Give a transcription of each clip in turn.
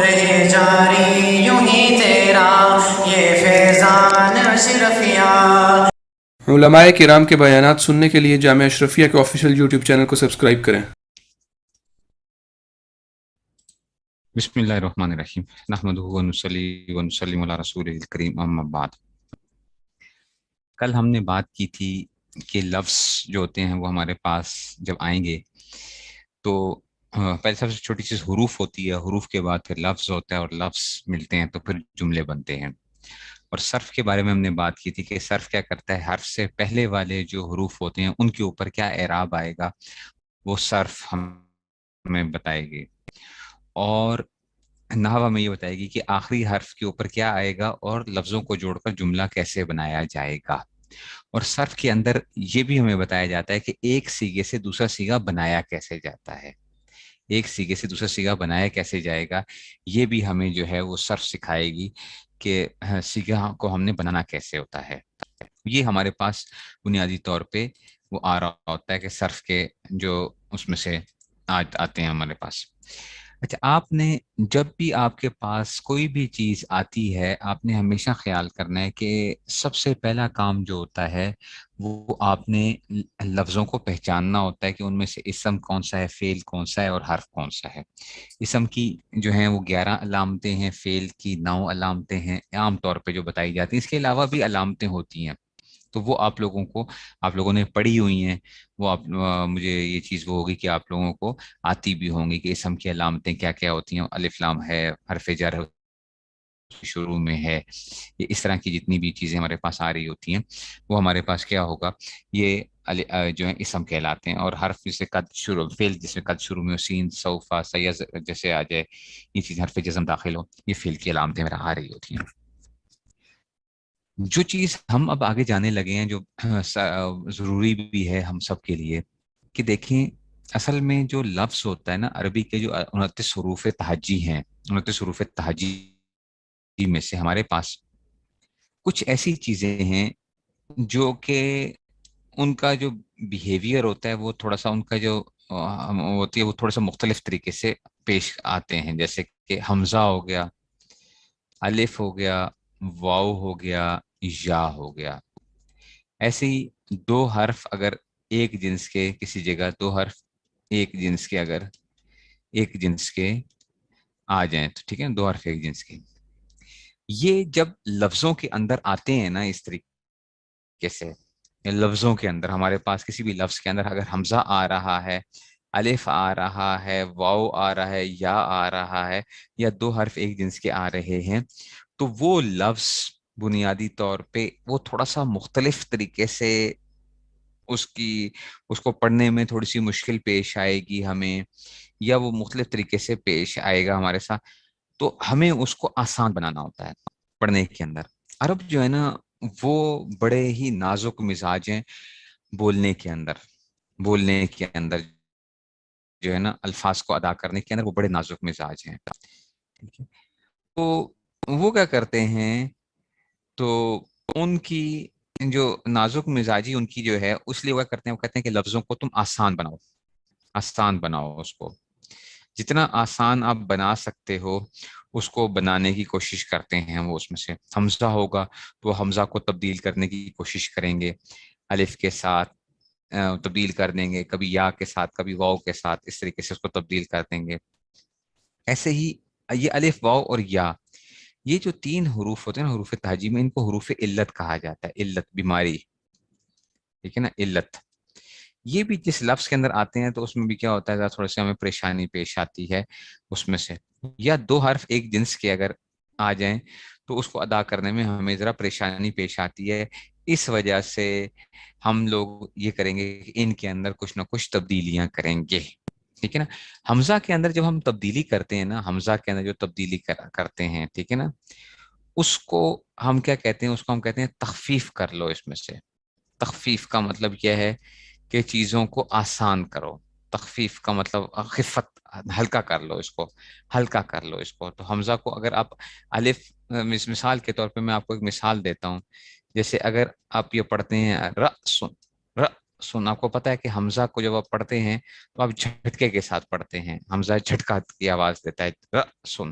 رہے جاری یوں ہی تیرا یہ فیضان اشرفیہ۔ علماء کرام کے بیانات سننے کے لیے جامعہ اشرفیہ کے آفیشیل یوٹیوب چینل کو سبسکرائب کریں۔ بسم اللہ الرحمن الرحیم، نحمدہ ونصلی ونسلم علی رسول الکریم، اما بعد۔ کل ہم نے بات کی تھی کہ لفظ جو ہوتے ہیں وہ ہمارے پاس جب آئیں گے تو پہلے سب سے چھوٹی چیز حروف ہوتی ہے، حروف کے بعد پھر لفظ ہوتا ہے، اور لفظ ملتے ہیں تو پھر جملے بنتے ہیں۔ اور صرف کے بارے میں ہم نے بات کی تھی کہ صرف کیا کرتا ہے، حرف سے پہلے والے جو حروف ہوتے ہیں ان کے اوپر کیا اعراب آئے گا وہ صرف ہمیں بتائے گی، اور نحو میں یہ بتائے گی کہ آخری حرف کے اوپر کیا آئے گا اور لفظوں کو جوڑ کر جملہ کیسے بنایا جائے گا۔ اور صرف کے اندر یہ بھی ہمیں بتایا جاتا ہے کہ ایک سیغے سے دوسرا سیغہ بنایا کیسے جاتا ہے، ایک سیغے سے دوسرا سیغہ بنایا کیسے جائے گا، یہ بھی ہمیں جو ہے وہ صرف سکھائے گی کہ سیغہ کو ہم نے بنانا کیسے ہوتا ہے۔ یہ ہمارے پاس بنیادی طور پہ وہ آ رہا ہوتا ہے کہ صرف کے جو اس میں سے آتے ہیں ہمارے پاس۔ اچھا، آپ نے جب بھی آپ کے پاس کوئی بھی چیز آتی ہے، آپ نے ہمیشہ خیال کرنا ہے کہ سب سے پہلا کام جو ہوتا ہے وہ آپ نے لفظوں کو پہچاننا ہوتا ہے کہ ان میں سے اسم کون سا ہے، فعل کون سا ہے اور حرف کون سا ہے۔ اسم کی جو ہیں وہ 11 علامتیں ہیں، فعل کی 9 علامتیں ہیں عام طور پہ جو بتائی جاتی ہیں، اس کے علاوہ بھی علامتیں ہوتی ہیں تو وہ آپ لوگوں نے پڑھی ہوئی ہیں، وہ مجھے یہ چیز وہ ہوگی کہ آپ لوگوں کو آتی بھی ہوں گی کہ اسم کی علامتیں کیا کیا ہوتی ہیں، الف لام ہے، حرف جر شروع میں ہے، یہ اس طرح کی جتنی بھی چیزیں ہمارے پاس آ رہی ہوتی ہیں وہ ہمارے پاس کیا ہوگا، یہ جو ہے اسم کہلاتے ہیں۔ اور حرف جسے قد شروع، فعل جس میں قد شروع میں ہو، سین، سوفا، سیز جیسے آ جائے، یہ چیز حرف جزم داخل ہو، یہ فعل کی علامتیں میرا آ رہی ہوتی ہیں۔ جو چیز ہم اب آگے جانے لگے ہیں جو ضروری بھی ہے ہم سب کے لیے کہ دیکھیں، اصل میں جو لفظ ہوتا ہے نا، عربی کے جو 29 حروف تہجی ہیں، 29 حروف تہجی میں سے ہمارے پاس کچھ ایسی چیزیں ہیں جو کہ ان کا جو بیہیویئر ہوتا ہے وہ تھوڑا سا، ان کا جو ہوتی ہے وہ تھوڑا سا مختلف طریقے سے پیش آتے ہیں، جیسے کہ حمزہ ہو گیا، الف ہو گیا، واو ہو گیا، یا ہو گیا۔ ایسے ہی دو حرف اگر ایک جنس کے کسی جگہ، دو حرف ایک جنس کے اگر ایک جنس کے آ جائیں تو ٹھیک ہے، دو حرف ایک جنس کے، یہ جب لفظوں کے اندر آتے ہیں نا اس طریقے سے، لفظوں کے اندر ہمارے پاس کسی بھی لفظ کے اندر اگر حمزہ آ رہا ہے، الف آ رہا ہے، واو آ رہا ہے، یا آ رہا ہے، یا دو حرف ایک جنس کے آ رہے ہیں، تو وہ لفظ بنیادی طور پہ وہ تھوڑا سا مختلف طریقے سے اس کو پڑھنے میں تھوڑی سی مشکل پیش آئے گی ہمیں، یا وہ مختلف طریقے سے پیش آئے گا ہمارے ساتھ، تو ہمیں اس کو آسان بنانا ہوتا ہے پڑھنے کے اندر۔ عرب جو ہے نا وہ بڑے ہی نازک مزاج ہیں، بولنے کے اندر جو ہے نا، الفاظ کو ادا کرنے کے اندر وہ بڑے نازک مزاج ہیں، ٹھیک ہے؟ تو وہ کیا کرتے ہیں، تو ان کی جو نازک مزاجی ان کی جو ہے، اس لیے وہ کرتے ہیں، وہ کہتے ہیں کہ لفظوں کو تم آسان بناؤ، آسان بناؤ، اس کو جتنا آسان آپ بنا سکتے ہو اس کو بنانے کی کوشش کرتے ہیں وہ۔ اس میں سے حمزہ ہوگا تو وہ حمزہ کو تبدیل کرنے کی کوشش کریں گے، الف کے ساتھ تبدیل کر دیں گے، کبھی یا کے ساتھ، کبھی واو کے ساتھ، اس طریقے سے اس کو تبدیل کر دیں گے۔ ایسے ہی یہ الف، واو اور یا، یہ جو تین حروف ہوتے ہیں نا حروف تہجی میں، ان کو حروف علت کہا جاتا ہے، علت بیماری، ٹھیک ہے نا، علت۔ یہ بھی جس لفظ کے اندر آتے ہیں تو اس میں بھی کیا ہوتا ہے، تھوڑا سا ہمیں پریشانی پیش آتی ہے اس میں سے، یا دو حرف ایک جنس کے اگر آ جائیں تو اس کو ادا کرنے میں ہمیں ذرا پریشانی پیش آتی ہے، اس وجہ سے ہم لوگ یہ کریں گے کہ ان کے اندر کچھ نہ کچھ تبدیلیاں کریں گے، ٹھیک ہے نا۔ حمزہ کے اندر جب ہم تبدیلی کرتے ہیں نا، حمزہ کے اندر جو تبدیلی کرتے ہیں، ٹھیک ہے نا، اس کو ہم کیا کہتے ہیں، اس کو ہم کہتے ہیں تخفیف کر لو۔ اس میں سے تخفیف کا مطلب یہ ہے کہ چیزوں کو آسان کرو، تخفیف کا مطلب خفت، ہلکا کر لو، اس کو ہلکا کر لو اس کو۔ تو حمزہ کو اگر آپ الف، مثال کے طور پہ میں آپ کو ایک مثال دیتا ہوں، جیسے اگر آپ یہ پڑھتے ہیں رأسن، رأسن، آپ کو پتہ ہے کہ حمزہ کو جب آپ پڑھتے ہیں تو آپ جھٹکے کے ساتھ پڑھتے ہیں، حمزہ جھٹکا کی آواز دیتا ہے، رأسن،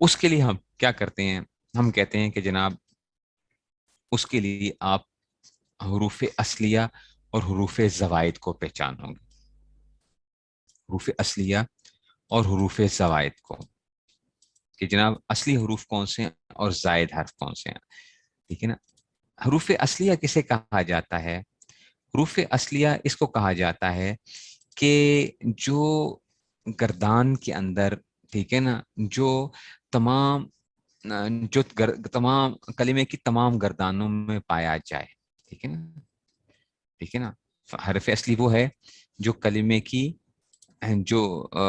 اس کے لیے ہم کیا کرتے ہیں، ہم کہتے ہیں کہ جناب اس کے لیے آپ حروف اصلیہ اور حروف زوائد کو پہچانو گے، حروف اصلیہ اور حروف زوائد کو، کہ جناب اصلی حروف کون سے ہیں اور زائد حرف کون سے ہیں، ٹھیک ہے نا۔ حروف اصلیہ کسے کہا جاتا ہے؟ حروف اصلیہ اس کو کہا جاتا ہے کہ جو گردان کے اندر، ٹھیک ہے نا، جو تمام تمام کلمے کی تمام گردانوں میں پایا جائے، ٹھیک ہے نا، ٹھیک ہے نا۔ حرف اصلی وہ ہے جو کلمے کی جو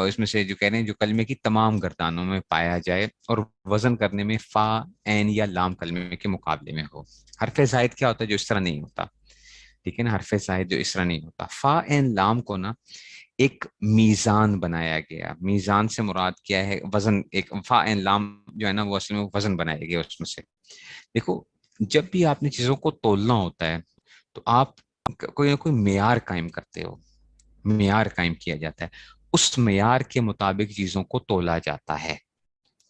اس میں سے جو کہہ رہے ہیں جو کلمے کی تمام گردانوں میں پایا جائے اور وزن کرنے میں فا، عین یا لام کلمے کے مقابلے میں ہو۔ حرف زائد کیا ہوتا ہے؟ جو اس طرح نہیں ہوتا، ٹھیک ہے نا، حرف زائد جو اس طرح نہیں ہوتا۔ فا، عین، لام کو نا ایک میزان بنایا گیا، میزان سے مراد کیا ہے؟ وزن۔ ایک فا عین لام جو ہے نا وہ اصل میں وزن بنایا گیا اس میں سے۔ دیکھو جب بھی آپ نے چیزوں کو تولنا ہوتا ہے تو آپ کوئی نہ کوئی معیار قائم کرتے ہو، معیار قائم کیا جاتا ہے، اس معیار کے مطابق چیزوں کو تولا جاتا ہے،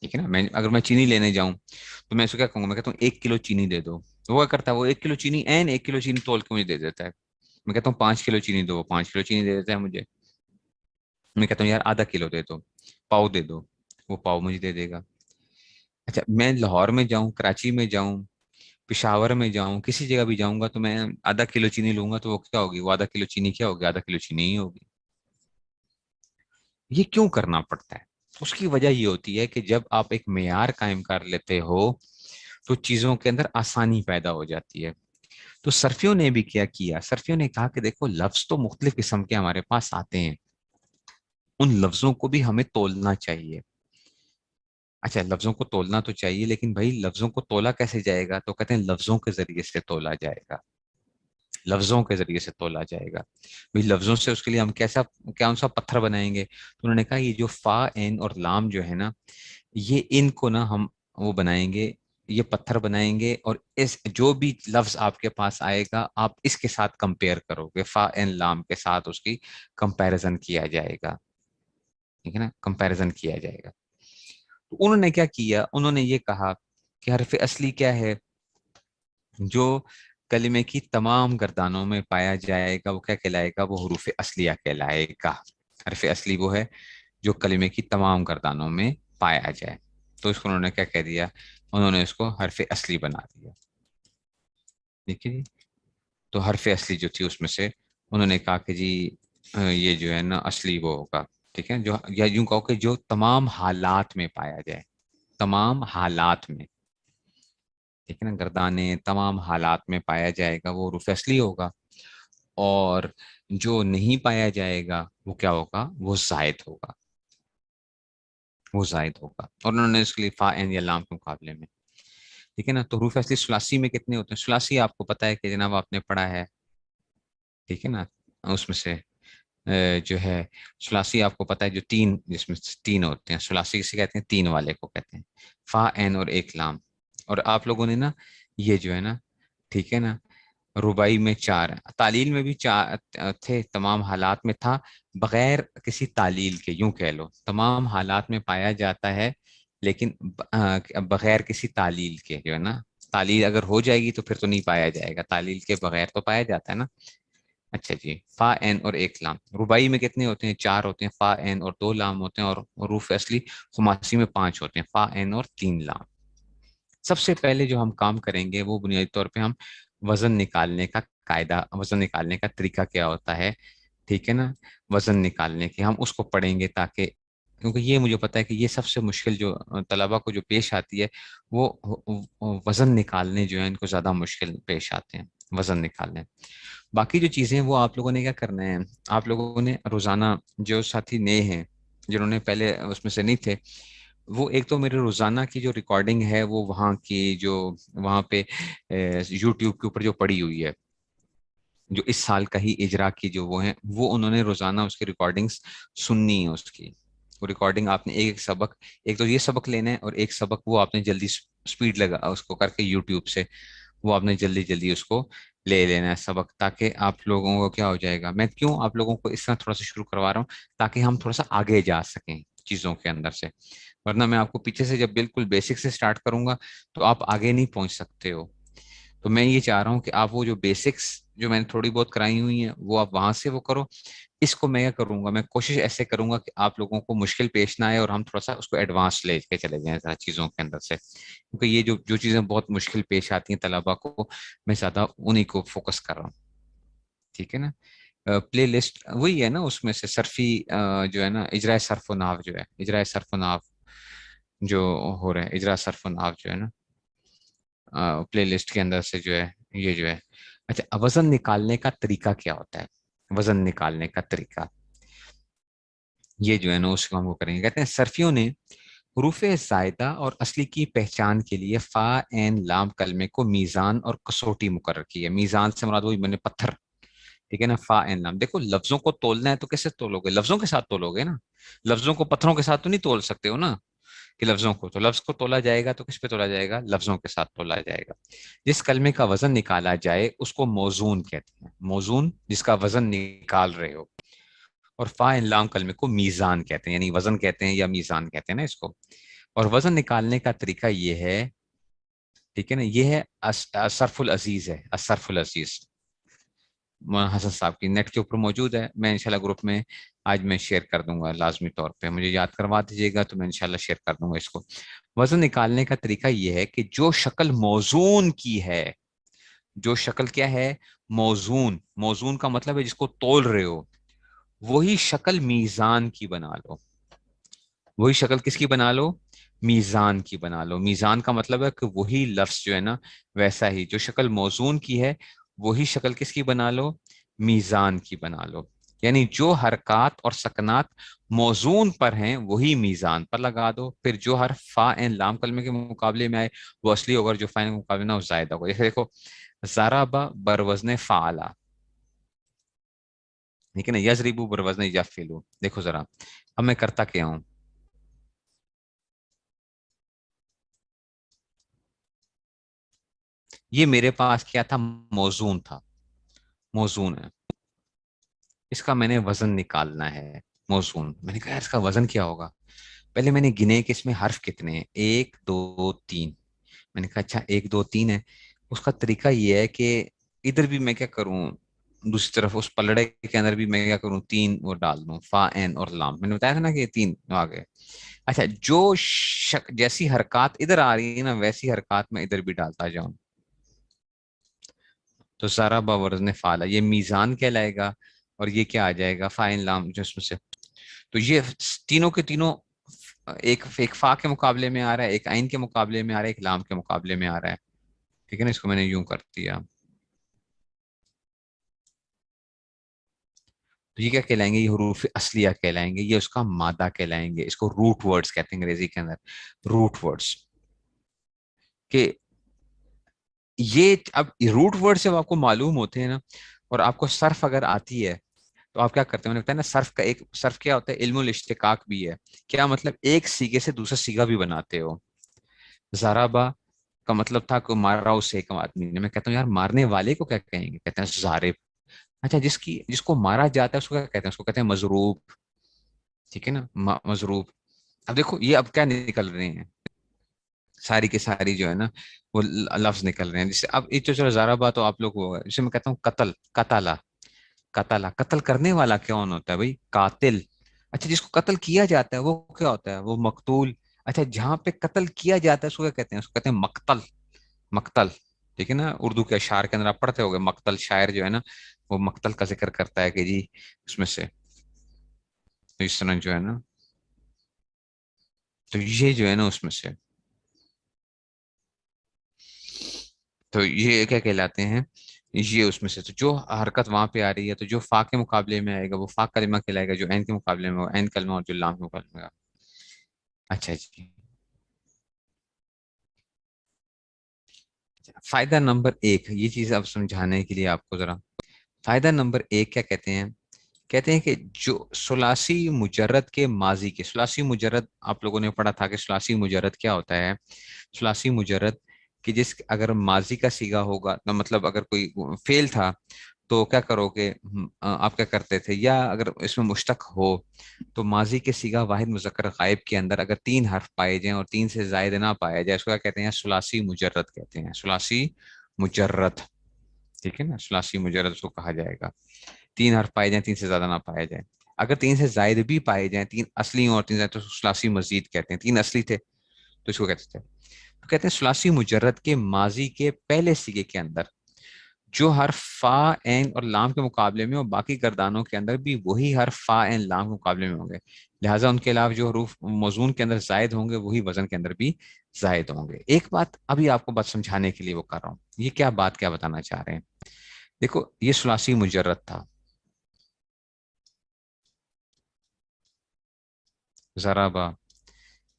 ٹھیک ہے نا۔ اگر میں چینی لینے جاؤں تو میں اس کو کیا کہوں گا؟ میں کہتا ہوں 1 کلو چینی دے دو، وہ کیا کرتا ہے؟ وہ 1 کلو چینی، عین 1 کلو چینی تول کے مجھے دے دیتا ہے۔ میں کہتا ہوں 5 کلو چینی دو، وہ 5 کلو چینی دے دیتا ہے مجھے۔ میں کہتا ہوں یار ½ کلو دے دو، پاؤ دے دو، وہ پاؤ مجھے دے دے گا۔ اچھا میں لاہور میں جاؤں، کراچی میں جاؤں، پشاور میں جاؤں، کسی جگہ بھی جاؤں گا تو میں ½ کلو چینی لوں گا تو وہ کیا ہوگی؟ وہ ½ کلو چینی کیا ہوگی؟ ½ کلو چینی ہی ہوگی۔ یہ کیوں کرنا پڑتا ہے؟ اس کی وجہ یہ ہوتی ہے کہ جب آپ ایک معیار قائم کر لیتے ہو تو چیزوں کے اندر آسانی پیدا ہو جاتی ہے۔ تو صرفیوں نے بھی کیا کیا؟ صرفیوں نے کہا کہ دیکھو لفظ تو مختلف قسم کے ہمارے پاس آتے ہیں، ان لفظوں کو بھی ہمیں تولنا چاہیے۔ اچھا لفظوں کو تولنا تو چاہیے، لیکن بھائی لفظوں کو تولا کیسے جائے گا؟ تو کہتے ہیں لفظوں کے ذریعے سے تولا جائے گا، لفظوں کے ذریعے سے تولا جائے گا۔ بھائی لفظوں سے اس کے لیے ہم کون سا پتھر بنائیں گے؟ تو انہوں نے کہا یہ جو فا، عین اور لام جو ہے نا، یہ ان کو نا ہم وہ بنائیں گے، یہ پتھر بنائیں گے، اور اس جو بھی لفظ آپ کے پاس آئے گا آپ اس کے ساتھ کمپیئر کرو گے، فا، عین، لام کے ساتھ اس کی کمپیریزن کیا جائے گا، ٹھیک ہے نا، کمپیریزن کیا جائے گا۔ تو انہوں نے کیا کیا؟ انہوں نے یہ کہا کہ حرف اصلی کیا ہے؟ جو کلمے کی تمام گردانوں میں پایا جائے گا وہ کیا کہلائے گا؟ وہ حروف اصلیہ کہلائے گا۔ حرف اصلی وہ ہے جو کلمے کی تمام گردانوں میں پایا جائے۔ تو اس کو انہوں نے کیا کہہ دیا؟ انہوں نے اس کو حرف اصلی بنا دیا، ٹھیک ہے جی۔ تو حرف اصلی جو تھی اس میں سے انہوں نے کہا کہ جی یہ جو ہے نا اصلی وہ ہوگا، ٹھیک ہے، جو یا یوں کہو کہ جو تمام حالات میں پایا جائے، تمام حالات میں، ٹھیک ہے نا، گردانے تمام حالات میں پایا جائے گا وہ حروف اصلی ہوگا، اور جو نہیں پایا جائے گا وہ کیا ہوگا؟ وہ زائد ہوگا، وہ زائد ہوگا۔ اور انہوں نے اس کے لیے فا، عین یا لام کے مقابلے میں، ٹھیک ہے نا۔ تو حروف اصلی ثلاثی میں کتنے ہوتے ہیں؟ ثلاثی آپ کو پتا ہے کہ جناب آپ نے پڑھا ہے، ٹھیک ہے نا، اس میں سے جو ہے ثلاثی آپ کو پتا ہے جو تین، جس میں تین ہوتے ہیں، ثلاثی کسے کہتے ہیں؟ تین والے کو کہتے ہیں، فا، عین اور ایک لام۔ اور آپ لوگوں نے نا یہ جو ہے نا، ٹھیک ہے نا، ربائی میں 4، تعلیل میں بھی 4 تھے، تمام حالات میں تھا، بغیر کسی تعلیل کے، یوں کہہ لو تمام حالات میں پایا جاتا ہے، لیکن بغیر کسی تعلیل کے جو ہے نا، تعلیل اگر ہو جائے گی تو پھر تو نہیں پایا جائے گا، تعلیل کے بغیر تو پایا جاتا ہے نا۔ اچھا جی، فا، عین اور ایک لام۔ ربائی میں کتنے ہوتے ہیں؟ 4 ہوتے ہیں، فا، عین اور 2 لام ہوتے ہیں، اور حروف اصلی خماسی میں 5 ہوتے ہیں، فا، عین اور 3 لام۔ سب سے پہلے جو ہم کام کریں گے وہ بنیادی طور پہ ہم وزن نکالنے کا قاعدہ، وزن نکالنے کا طریقہ کیا ہوتا ہے، ٹھیک ہے نا، وزن نکالنے کے ہم اس کو پڑھیں گے، تاکہ کیونکہ یہ مجھے پتا ہے کہ یہ سب سے مشکل جو طلبہ کو جو پیش آتی ہے وہ وزن نکالنے جو ہیں ان کو زیادہ مشکل پیش آتے ہیں، وزن نکالنے۔ باقی جو چیزیں وہ آپ لوگوں نے کیا کرنا ہے؟ آپ لوگوں نے روزانہ، جو ساتھی نئے ہیں جنہوں نے پہلے اس میں سے نہیں تھے، وہ ایک تو میرے روزانہ کی جو ریکارڈنگ ہے وہ وہاں کی جو وہاں پہ یوٹیوب کے اوپر جو پڑی ہوئی ہے، جو اس سال کا ہی اجرا کی جو وہ ہیں، وہ انہوں نے روزانہ اس کی ریکارڈنگز سننی ہے اس کی، وہ ریکارڈنگ آپ نے ایک سبق، ایک تو یہ سبق لینا ہے، اور ایک سبق وہ آپ نے جلدی سپیڈ لگا اس کو کر کے یوٹیوب سے وہ آپ نے جلدی جلدی اس کو لے لینا ہے سبق، تاکہ آپ لوگوں کو کیا ہو جائے گا۔ میں کیوں آپ لوگوں کو اس طرح تھوڑا سا شروع کروا رہا ہوں؟ تاکہ ہم تھوڑا سا آگے جا سکیں چیزوں کے اندر سے، ورنہ میں آپ کو پیچھے سے جب بالکل بیسک سے سٹارٹ کروں گا تو آپ آگے نہیں پہنچ سکتے ہو. تو میں یہ چاہ رہا ہوں کہ آپ وہ جو بیسکس جو میں نے تھوڑی بہت کرائی ہوئی ہیں وہ آپ وہاں سے وہ کرو. اس کو میں کیا کروں گا، میں کوشش ایسے کروں گا کہ آپ لوگوں کو مشکل پیش نہ آئے اور ہم تھوڑا سا اس کو ایڈوانس لے کے چلے جائیں ذرا چیزوں کے اندر سے، کیونکہ یہ جو چیزیں بہت مشکل پیش آتی ہیں طلبا کو، میں زیادہ انہی کو فوکس کر رہا ہوں. ٹھیک ہے نا. پلے لسٹ وہی ہے نا، اس میں سے صرفی جو ہے نا اجرائے صرف و ناو جو ہے، اجرائے صرف و ناو جو ہو رہا ہے، اجرا صرف و ناو جو ہے نا پلے لسٹ کے اندر سے جو ہے یہ جو ہے. اچھا، وزن نکالنے کا طریقہ کیا ہوتا ہے؟ وزن نکالنے کا طریقہ یہ جو ہے نا اس کو ہم کو کریں گے. کہتے ہیں صرفیوں نے حروف زائدہ اور اصلی کی پہچان کے لیے فا عین لام کلمے کو میزان اور کسوٹی مقرر کی ہے. میزان سے مراد وہی میں نے پتھر، ٹھیک ہے نا. فا عین لام، دیکھو لفظوں کو تولنا ہے تو کیسے تولو گے؟ لفظوں کے ساتھ تولو گے نا. لفظوں کو پتھروں کے ساتھ تو نہیں تول سکتے ہو نا، کہ لفظوں کو، تو لفظ کو تولا جائے گا تو کس پہ تولا جائے گا؟ لفظوں کے ساتھ تولا جائے گا. جس کلمے کا وزن نکالا جائے اس کو موزون کہتے ہیں. موزون جس کا وزن نکال رہے ہو. اور فا عین لام کلمے کو میزان کہتے ہیں، یعنی وزن کہتے ہیں یا میزان کہتے ہیں نا اس کو. اور وزن نکالنے کا طریقہ یہ ہے، ٹھیک ہے نا، یہ ہے صرف العزیز ہے. صرف العزیز مولانا حسن صاحب کی نیٹ کے اوپر موجود ہے. میں انشاءاللہ گروپ میں آج میں شیئر کر دوں گا لازمی طور پہ، مجھے یاد کروا دیجیے گا تو میں انشاءاللہ شیئر کر دوں گا اس کو. وزن نکالنے کا طریقہ یہ ہے کہ جو شکل موزون کی ہے، جو شکل کیا ہے؟ موزون. موزون کا مطلب ہے جس کو تول رہے ہو، وہی شکل میزان کی بنا لو. وہی شکل کس کی بنا لو؟ میزان کی بنا لو. میزان کا مطلب ہے کہ وہی لفظ جو ہے نا ویسا ہی، جو شکل موزون کی ہے وہی شکل کس کی بنا لو؟ میزان کی بنا لو. یعنی جو حرکات اور سکنات موزون پر ہیں وہی میزان پر لگا دو. پھر جو حرف فا عین لام کلمے کے مقابلے میں آئے وہ اصلی ہوگا، جو فا کے مقابلے میں وہ زائدہ ہوگا. جیسے دیکھو ضرب بر وزن فعلا، ٹھیک ہے نا. یضرب بر وزن یفعل. دیکھو ذرا اب میں کرتا کیا ہوں، یہ میرے پاس کیا تھا؟ موزون تھا. موزون ہے، اس کا میں نے وزن نکالنا ہے. موزون، میں نے کہا اس کا وزن کیا ہوگا؟ پہلے میں نے گنے کہ اس میں حرف کتنے ہیں، 1 2 3. میں نے کہا اچھا 1 2 3 ہے. اس کا طریقہ یہ ہے کہ ادھر بھی میں کیا کروں، دوسری طرف اس پلڑے کے اندر بھی میں کیا کروں، 3 وہ ڈال دوں، فا عین اور لام. میں نے بتایا تھا نا کہ یہ 3 آ گئے. اچھا جو جیسی حرکات ادھر آ رہی ہے نا ویسی حرکات میں ادھر بھی ڈالتا جاؤں، تو ضرب وزن فعل یہ میزان کہلائے گا. اور یہ کیا آ جائے گا؟ فا عین لام جو اس میں سے. تو یہ تینوں کے تینوں ایک فا کے مقابلے میں آ رہا ہے، ایک عین کے مقابلے میں آ رہا ہے، ایک لام کے مقابلے میں آ رہا ہے. ٹھیک ہے نا. اس کو میں نے یوں کر دیا. تو یہ کیا کہلائیں گے؟ یہ حروف اصلیہ کہلائیں گے، یہ اس کا مادہ کہلائیں گے. اس کو روٹ ورڈز کہتے ہیں انگریزی کے اندر، روٹ ورڈز. کہ یہ اب روٹ ورڈ سے آپ کو معلوم ہوتے ہیں نا، اور آپ کو صرف اگر آتی ہے تو آپ کیا کرتے ہیں؟ میں نے بتایا نا صرف کا ایک صرف کیا ہوتا ہے؟ علم الاشتقاق بھی ہے. کیا مطلب؟ ایک سیگے سے دوسرا سیگا بھی بناتے ہو. ضربا کا مطلب تھا کہ مارا اسے ایک آدمی نے. میں کہتا ہوں یار مارنے والے کو کیا کہیں گے؟ کہتے ہیں ضارب. اچھا جس کو مارا جاتا ہے اس کو کیا کہتے ہیں؟ اس کو کہتے ہیں مضروب. ٹھیک ہے نا، مضروب. اب دیکھو یہ اب کیا نکل رہے ہیں، ساری کی ساری جو ہے نا وہ لفظ نکل رہے ہیں. جسے اب یہ چلو ضربا تو آپ لوگ وہ جسے میں کہتا ہوں قتل، قتلا. قتلا، قتل کرنے والا کون ہوتا ہے بھائی؟ قاتل. اچھا جس کو قتل کیا جاتا ہے وہ کیا ہوتا ہے؟ وہ مقتول. اچھا جہاں پہ قتل کیا جاتا ہے اس کو کیا کہتے ہیں؟ اس کو کہتے ہیں مقتل. مقتل. ٹھیک ہے نا. اردو کے اشعار کے اندر آپ پڑھتے ہو گے مقتل، شاعر جو ہے نا وہ مقتل کا ذکر کرتا ہے کہ جی اس میں سے اس طرح جو ہے نا، تو یہ جو ہے نا اس میں سے، تو یہ کیا کہلاتے ہیں؟ یہ اس میں سے. تو جو حرکت وہاں پہ آ رہی ہے تو جو فا کے مقابلے میں آئے گا وہ فا کلمہ کہلائے گا، جو عین کے مقابلے میں وہ عین کلمہ، اور جو لام کے مقابلے میں. اچھا جی. فائدہ نمبر 1، یہ چیز اب سمجھانے کے لیے آپ کو ذرا فائدہ نمبر 1 کیا کہتے ہیں؟ کہتے ہیں کہ جو ثلاثی مجرد کے ماضی کے، ثلاثی مجرد آپ لوگوں نے پڑھا تھا کہ ثلاثی مجرد کیا ہوتا ہے؟ ثلاثی مجرد کہ جس اگر ماضی کا سیگا ہوگا، مطلب اگر کوئی فعل تھا تو کیا کرو گے، آپ کیا کرتے تھے، یا اگر اس میں مشتق ہو تو ماضی کے صیغہ واحد مذکر غائب کے اندر اگر 3 حرف پائے جائیں اور 3 سے زائد نہ پایا جائے، اس کو کیا کہتے ہیں، ثلاثی مجرد کہتے ہیں، ثلاثی مجرد، ٹھیک ہے نا، ثلاثی مجرد اس کو کہا جائے گا۔ 3 حرف پائے جائیں، 3 سے زیادہ نہ پائے جائیں، اگر 3 سے زائد بھی پائے جائیں، 3 اصلی ہوں اور 3 زائد، تو ثلاثی مزید کہتے ہیں، 3 اصلی تھے تو اس کو کہتے تھے، تو کہتے ہیں ثلاثی مجرد کے ماضی کے پہلے صیغے کے اندر جو حرف فا عین اور لام کے مقابلے میں اور باقی گردانوں کے اندر بھی وہی حرف فا عین لام کے مقابلے میں ہوں گے، لہٰذا ان کے علاوہ جو حروف موزون کے اندر زائد ہوں گے وہی وزن کے اندر بھی زائد ہوں گے۔ ایک بات ابھی آپ کو بات سمجھانے کے لیے وہ کر رہا ہوں، یہ کیا بات کیا بتانا چاہ رہے ہیں، دیکھو یہ ثلاثی مجرد تھا، ضربا،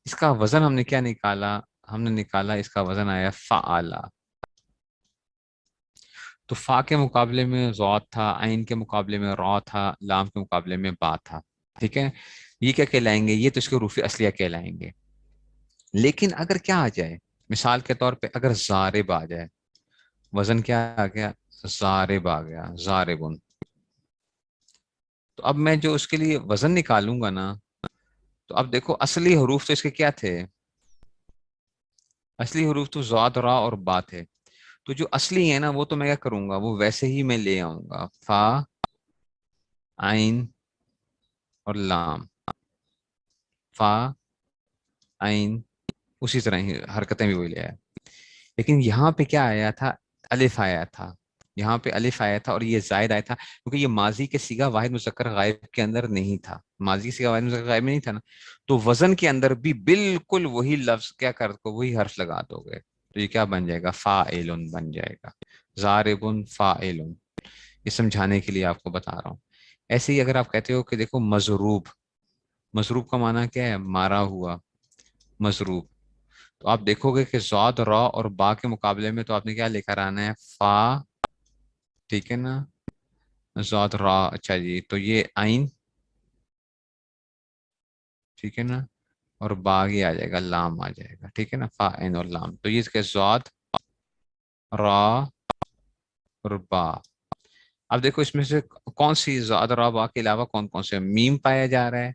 اس کا وزن ہم نے کیا نکالا، ہم نے نکالا اس کا وزن آیا فعلا، تو فا کے مقابلے میں ضاد تھا، عین کے مقابلے میں را تھا، لام کے مقابلے میں با تھا، ٹھیک ہے، یہ کیا کہلائیں گے، یہ تو اس کے حروف اصلیہ کہلائیں گے۔ لیکن اگر کیا آ جائے، مثال کے طور پہ اگر ضارب آ جائے، وزن کیا آ گیا، ضارب آ گیا، ضاربن، تو اب میں جو اس کے لیے وزن نکالوں گا نا، تو اب دیکھو اصلی حروف تو اس کے کیا تھے، اصلی حروف تو ضاد، را اور با تھے، تو جو اصلی ہے نا وہ تو میں کیا کروں گا، وہ ویسے ہی میں لے آؤں گا، فا، عین اور لام، فا، عین، اسی طرح ہی حرکتیں بھی وہی لے آیا، لیکن یہاں پہ کیا آیا تھا، الف آیا تھا، یہاں پہ الف آیا تھا اور یہ زائد آیا تھا، کیونکہ یہ ماضی کے صیغہ واحد مذکر غائب کے اندر نہیں تھا، ماضی کے صیغہ واحد مذکر غائب میں نہیں تھا نا، تو وزن کے اندر بھی بالکل وہی لفظ کیا کر کو وہی حرف لگا دو گے، تو یہ کیا بن جائے گا، فاعلن بن جائے گا، ضاربن فاعلن، یہ سمجھانے کے لیے آپ کو بتا رہا ہوں۔ ایسے ہی اگر آپ کہتے ہو کہ دیکھو مضروب، مضروب کا معنی کیا ہے، مارا ہوا، مضروب، تو آپ دیکھو گے کہ ضاد، را اور با کے مقابلے میں تو آپ نے کیا لے کر آنا ہے، فا، ٹھیک ہے نا، ضاد، را، اچھا جی، تو یہ عین، ٹھیک ہے نا، اور با ہی آ جائے گا، لام آ جائے گا، ٹھیک ہے نا، فا، عین اور لام، تو یہ اس کے ضاد، را اور با۔ اب دیکھو اس میں سے کون سی ضاد، را، با کے علاوہ کون کون سے، میم پایا جا رہا ہے،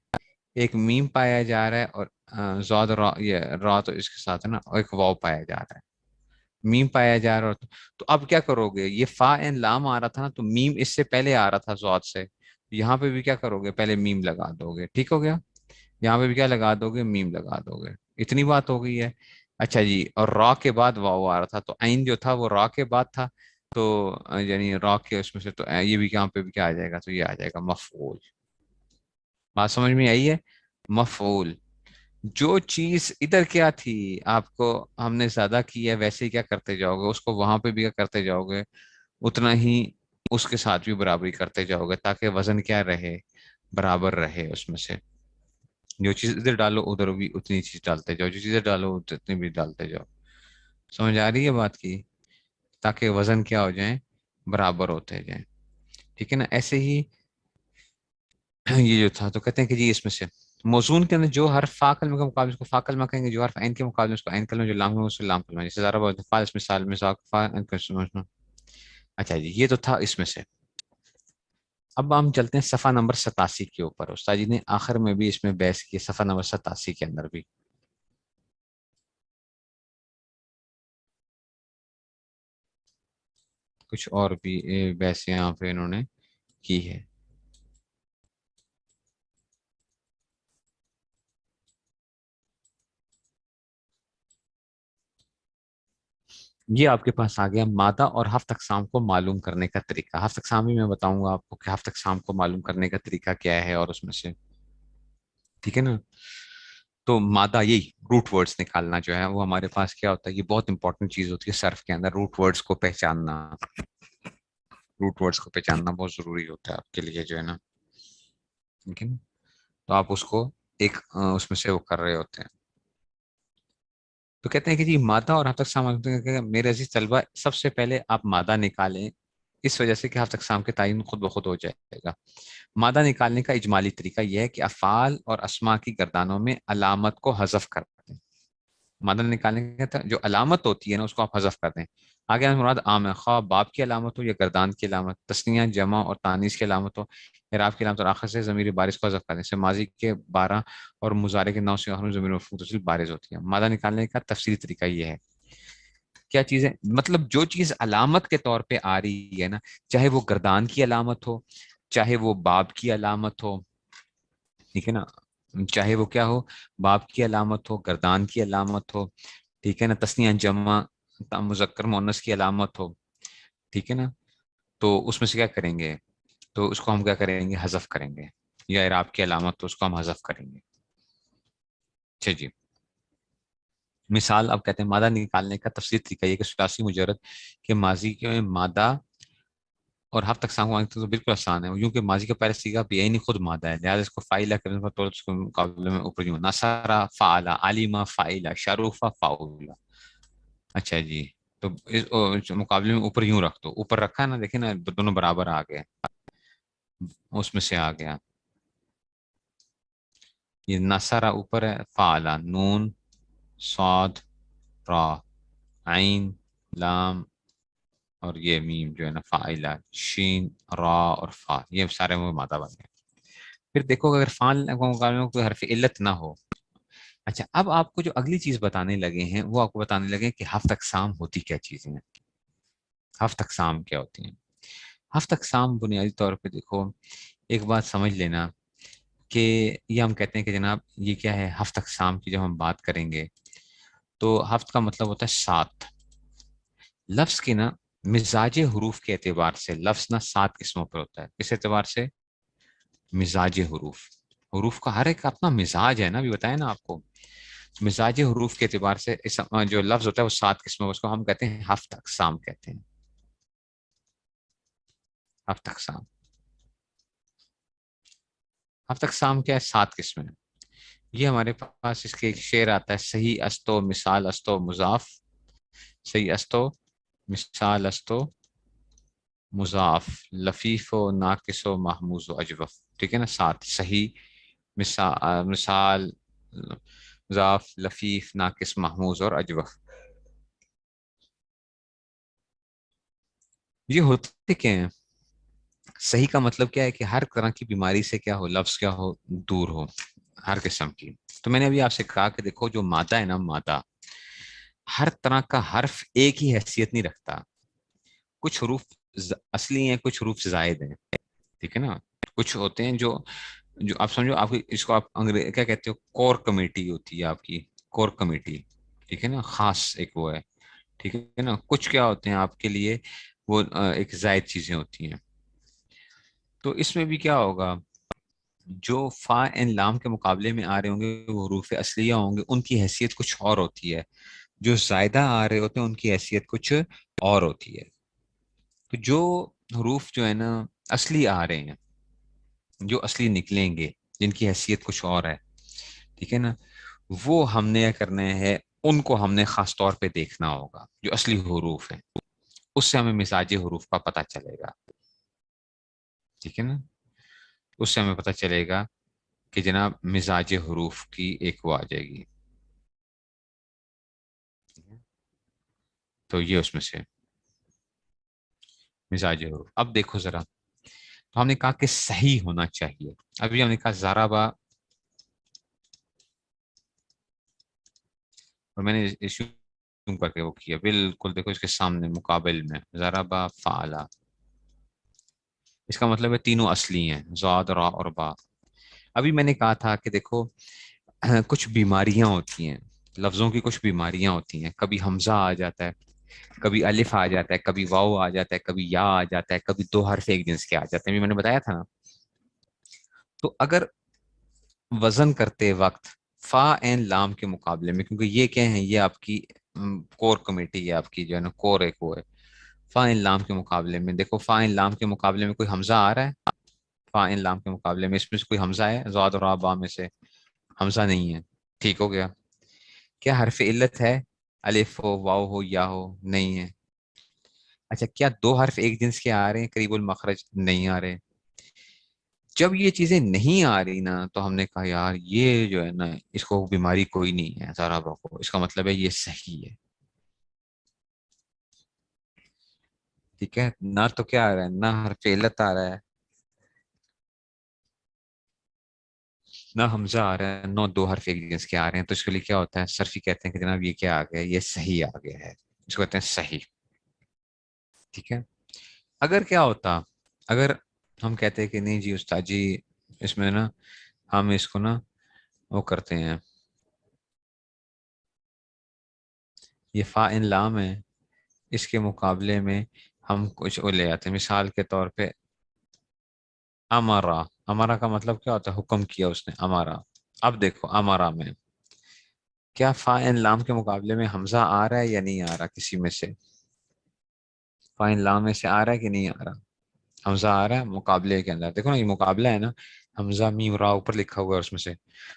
ایک میم پایا جا رہا ہے، اور ضاد، را، یہ را تو اس کے ساتھ ہے نا، اور ایک واو پایا جا رہا ہے، میم پایا جا رہا ہے، تو اب کیا کرو گے، یہ فا این لام آ رہا تھا نا، تو میم اس سے پہلے آ رہا تھا ضاد سے، یہاں پہ بھی کیا کرو گے، پہلے میم لگا دو گے، ٹھیک ہو گیا، یہاں پہ بھی کیا لگا دو گے، میم لگا دو گے، اتنی بات ہو گئی ہے۔ اچھا جی، اور را کے بعد واو آ رہا تھا، تو عین جو تھا وہ را کے بعد تھا، تو یعنی را کے اس میں سے، تو یہ بھی یہاں پہ بھی کیا آ جائے گا، تو یہ آ جائے گا مفعول، بات سمجھ میں آئی ہے، مفعول، جو چیز ادھر کیا تھی آپ کو ہم نے زیادہ کی ہے، ویسے ہی کیا کرتے جاؤ گے، اس کو وہاں پہ بھی کیا کرتے جاؤ گے، اتنا ہی اس کے ساتھ بھی برابری کرتے جاؤ گے، تاکہ وزن کیا رہے، برابر رہے، اس میں سے جو چیز ادھر ڈالو ادھر بھی اتنی چیز ڈالتے جاؤ، جو چیزیں ڈالو اتنی بھی ڈالتے جاؤ، سمجھ آ رہی ہے بات کی، تاکہ وزن کیا ہو جائیں، برابر ہوتے جائیں، ٹھیک ہے نا۔ ایسے ہی یہ جو تھا، تو کہتے ہیں کہ جی اس میں سے موزون کے اندر جو حرف فا کلمہ کے مقابلے اس کو فا کلمہ کہیں گے، جو حرف عین کے مقابلے اس کو عین کلمہ، جو لام کلمہ اس کو لام کلمہ، جیسے ذرا بہت فا، اس مثال میں فا، اچھا جی، یہ تو تھا اس میں سے۔ اب ہم چلتے ہیں صفحہ نمبر 87 کے اوپر، استاد جی نے آخر میں بھی اس میں بحث کی، صفحہ نمبر 87 کے اندر بھی کچھ اور بھی بحث یہاں پہ انہوں نے کی ہے۔ یہ آپ کے پاس آ گیا مادہ اور ہفت اقسام کو معلوم کرنے کا طریقہ، ہفت اقسام بھی میں بتاؤں گا آپ کو کہ ہفت اقسام کو معلوم کرنے کا طریقہ کیا ہے، اور اس میں سے، ٹھیک ہے نا۔ تو مادہ، یہی روٹ ورڈز نکالنا جو ہے وہ ہمارے پاس کیا ہوتا ہے، یہ بہت امپورٹنٹ چیز ہوتی ہے صرف کے اندر، روٹ ورڈز کو پہچاننا، روٹ ورڈز کو پہچاننا بہت ضروری ہوتا ہے آپ کے لیے جو ہے نا، ٹھیک ہے نا، تو آپ اس کو ایک اس میں سے وہ کر رہے ہوتے ہیں، تو کہتے ہیں کہ جی مادہ اور ہفتہ اقسام، میرے عزیز طلبہ سب سے پہلے آپ مادہ نکالیں، اس وجہ سے کہ ہفتہ اقسام کے تعین خود بخود ہو جائے گا۔ مادہ نکالنے کا اجمالی طریقہ یہ ہے کہ افعال اور اسما کی گردانوں میں علامت کو حذف کر دیں، مادہ نکالنے کا جو علامت ہوتی ہے نا اس کو آپ حذف کر دیں. آگے مراد عام ہے، خواہ باب کی علامت ہو یا گردان کی علامت، تثنیہ جمع اور تانیث کی علامت ہو، اعراب کی علامت، اور آخر سے ضمیر بارز کو حذف کر دیں. جیسے ماضی کے 12 اور مضارع کے 9 سے آخر میں ضمیر مرفوع متصل بارز ہوتی ہے. مادہ نکالنے کا تفصیلی طریقہ یہ ہے. کیا چیز ہے؟ مطلب جو چیز علامت کے طور پہ آ رہی ہے نا، چاہے وہ گردان کی علامت ہو، چاہے وہ باب کی علامت ہو، ٹھیک ہے نا، چاہے وہ کیا ہو، باب کی علامت ہو، گردان کی علامت ہو، ٹھیک ہے نا، تثنیہ جمع مذکر مؤنث کی علامت ہو، ٹھیک ہے نا، تو اس میں سے کیا کریں گے، تو اس کو ہم کیا کریں گے، حذف کریں گے. یا اعراب کی علامت تو اس کو ہم حذف کریں گے. اچھا جی. مثال اب کہتے ہیں مادہ نکالنے کا تفصیلی طریقہ یہ کہ ثلاثی مجرد کے ماضی کے مادہ اور ہفت اقسام کو تو بالکل آسان ہے، یوں کہ ماضی کا پہلا صیغہ بھی یعنی خود مادہ ہے، لہٰذا اس کو فاعلہ کرنے پر تو اس کے مقابلے میں اوپر یوں نصرہ فعلا، علیمہ فاعلہ، شروفہ فاعلہ. اچھا جی. تو اس مقابلے میں اوپر یوں رکھ دو، اوپر رکھا ہے نا، دیکھیں نا دونوں برابر آ گئے، اس میں سے آ گیا. یہ نصرہ اوپر ہے، فعلا نون صاد را عین لام اور یہ میم جو ہے نا فاعلہ، شین را اور فا، یہ سارے وہ مادہ بن گئے. پھر دیکھو اگر فعل کو مقابلے میں کوئی حرف علت نہ ہو. اچھا اب آپ کو جو اگلی چیز بتانے لگے ہیں وہ آپ کو بتانے لگے کہ ہفت اقسام ہوتی کیا چیزیں ہیں. ہفت اقسام کیا ہوتی ہیں؟ ہفت اقسام بنیادی طور پہ دیکھو ایک بات سمجھ لینا کہ یہ ہم کہتے ہیں کہ جناب یہ کیا ہے، ہفت اقسام کی جب ہم بات کریں گے تو ہفت کا مطلب ہوتا ہے 7. لفظ کی نا مزاج حروف کے اعتبار سے لفظ نا 7 قسموں پر ہوتا ہے. کس اعتبار سے؟ مزاج حروف. حروف کا ہر ایک اپنا مزاج ہے نا، ابھی بتایا نا آپ کو. مزاج حروف کے اعتبار سے جو لفظ ہوتا ہے وہ 7 قسموں، اس کو ہم کہتے ہیں ہفت اقسام کہتے ہیں. ہفت اقسام. ہفت اقسام کیا ہے؟ 7 قسمیں. یہ ہمارے پاس اس کے ایک شعر آتا ہے، صحیح استو مثال استو مضاف، صحیح استو مثال استو مضاف، لفیف و ناقص و محموز و اجوف. ٹھیک ہے نا، 7 صحیح مثال مضاف لفیف ناقص محموز اور اجوف. یہ ہوتے کیا ہیں؟ صحیح کا مطلب کیا ہے کہ ہر طرح کی بیماری سے کیا ہو، لفظ کیا ہو، دور ہو، ہر قسم کی. تو میں نے ابھی آپ سے کہا کہ دیکھو جو مادہ ہے نا، مادہ ہر طرح کا حرف ایک ہی حیثیت نہیں رکھتا. کچھ حروف اصلی ہیں، کچھ حروف زائد ہیں، ٹھیک ہے نا. کچھ ہوتے ہیں جو جو آپ سمجھو، آپ اس کو آپ انگریزی کیا کہتے ہو، کور کمیٹی ہوتی ہے آپ کی، کور کمیٹی، ٹھیک ہے نا، خاص ایک وہ ہے، ٹھیک ہے نا. کچھ کیا ہوتے ہیں آپ کے لیے وہ ایک زائد چیزیں ہوتی ہیں. تو اس میں بھی کیا ہوگا، جو فا این لام کے مقابلے میں آ رہے ہوں گے وہ حروف اصلیہ ہوں گے، ان کی حیثیت کچھ اور ہوتی ہے. جو زائدہ آ رہے ہوتے ہیں ان کی حیثیت کچھ اور ہوتی ہے. تو جو حروف جو ہے نا اصلی آ رہے ہیں، جو اصلی نکلیں گے، جن کی حیثیت کچھ اور ہے، ٹھیک ہے نا، وہ ہم نے کرنا ہے، ان کو ہم نے خاص طور پہ دیکھنا ہوگا. جو اصلی حروف ہیں اس سے ہمیں مزاج حروف کا پتہ چلے گا، ٹھیک ہے نا. اس سے ہمیں پتہ چلے گا کہ جناب مزاج حروف کی ایک وہ آ جائے گی. تو یہ اس میں سے مزاج حروف. اب دیکھو ذرا، تو ہم نے کہا کہ صحیح ہونا چاہیے. ابھی ہم نے کہا زارابا، اور میں نے ایشو کر کے وہ کیا بالکل، دیکھو اس کے سامنے مقابل میں زارابا فعلا. اس کا مطلب ہے تینوں اصلی ہیں، زاد را اور با. ابھی میں نے کہا تھا کہ دیکھو کچھ بیماریاں ہوتی ہیں، لفظوں کی کچھ بیماریاں ہوتی ہیں. کبھی حمزہ آ جاتا ہے، کبھی الف آ جاتا ہے، کبھی واو آ جاتا ہے، کبھی یا آ جاتا ہے، کبھی دو حرف ایک جنس کے آ جاتے ہیں. میں نے بتایا تھا نا. تو اگر وزن کرتے وقت فا این لام کے مقابلے میں، کیونکہ یہ کیا ہیں، یہ آپ کی کور کمیٹی ہے، آپ کی جو ہے نا کور ایک وہ ہے. فا این لام کے مقابلے میں دیکھو، فا این لام کے مقابلے میں کوئی حمزہ آ رہا ہے؟ فا این لام کے مقابلے میں اس میں سے کوئی حمزہ ہے؟ زاد اور با میں سے حمزہ نہیں ہے. ٹھیک ہو گیا. کیا حرف علت ہے؟ الف ہو، واو ہو، یا ہو؟ نہیں ہے. اچھا کیا دو حرف ایک جنس کے آ رہے ہیں قریب المخرج؟ نہیں آ رہے. جب یہ چیزیں نہیں آ رہی نا تو ہم نے کہا یار یہ جو ہے نا اس کو بیماری کوئی نہیں ہے ضرابہ کو، اس کا مطلب ہے یہ صحیح ہے. ٹھیک ہے، نہ تو کیا آ رہا ہے، نہ حرف علت آ رہا ہے، نہ حمزہ آ رہا ہے، نہ دو حرف ایک جنس کے آ رہے ہیں. تو اس کے لیے کیا ہوتا ہے، صرفی کہتے ہیں کہ جناب یہ کیا آ گیا، یہ صحیح آ گیا ہے، اس کو کہتے ہیں صحیح. ٹھیک ہے. اگر کیا ہوتا، اگر ہم کہتے ہیں کہ نہیں جی استاد جی اس میں نا ہم اس کو نا وہ کرتے ہیں، یہ فا ان لام ہے، اس کے مقابلے میں ہم کچھ وہ لے آتے ہیں، مثال کے طور پہ امارا. امارا کا مطلب کیا ہوتا ہے، حکم کیا اس نے، امارا. اب دیکھو امارا میں کیا فا ان لام کے مقابلے میں حمزہ آ رہا ہے یا نہیں آ رہا، کسی میں سے فا ان لام میں سے آ رہا ہے کہ نہیں آ رہا، حمزہ آ رہا ہے مقابلے کے اندر. دیکھو نا یہ مقابلہ ہے نا، حمزہ میم را اوپر لکھا ہوا ہے اس میں سے.